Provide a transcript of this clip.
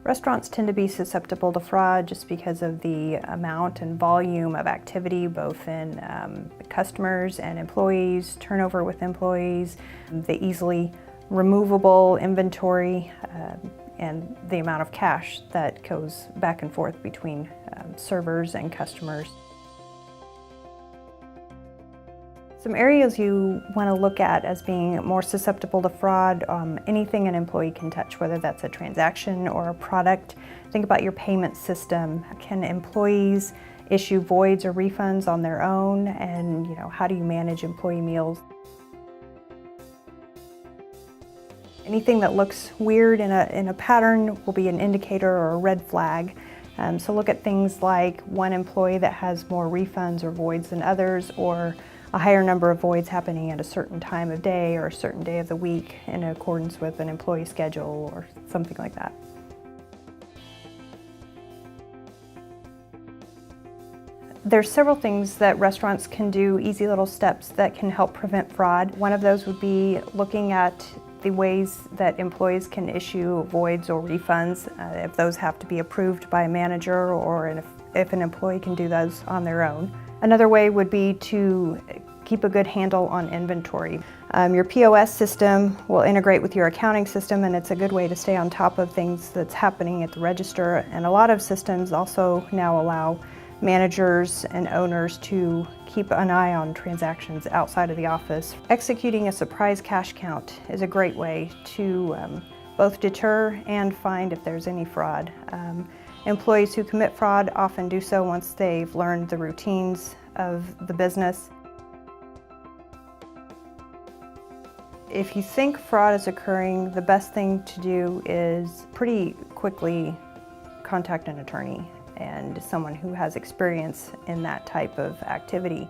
Restaurants tend to be susceptible to fraud just because of the amount and volume of activity, both in customers and employees, turnover with employees, the easily removable inventory, and the amount of cash that goes back and forth between servers and customers. Some areas you want to look at as being more susceptible to fraud, anything an employee can touch, whether that's a transaction or a product. Think about your payment system. Can employees issue voids or refunds on their own? And how do you manage employee meals? Anything that looks weird in a pattern will be an indicator or a red flag. So look at things like one employee that has more refunds or voids than others, or a higher number of voids happening at a certain time of day or a certain day of the week in accordance with an employee schedule or something like that. There's several things that restaurants can do, easy little steps that can help prevent fraud. One of those would be looking at the ways that employees can issue voids or refunds, if those have to be approved by a manager or if an employee can do those on their own. Another way would be to keep a good handle on inventory. Your POS system will integrate with your accounting system, and it's a good way to stay on top of things that's happening at the register. And a lot of systems also now allow managers and owners to keep an eye on transactions outside of the office. Executing a surprise cash count is a great way to both deter and find if there's any fraud. Employees who commit fraud often do so once they've learned the routines of the business. If you think fraud is occurring, the best thing to do is pretty quickly contact an attorney and someone who has experience in that type of activity.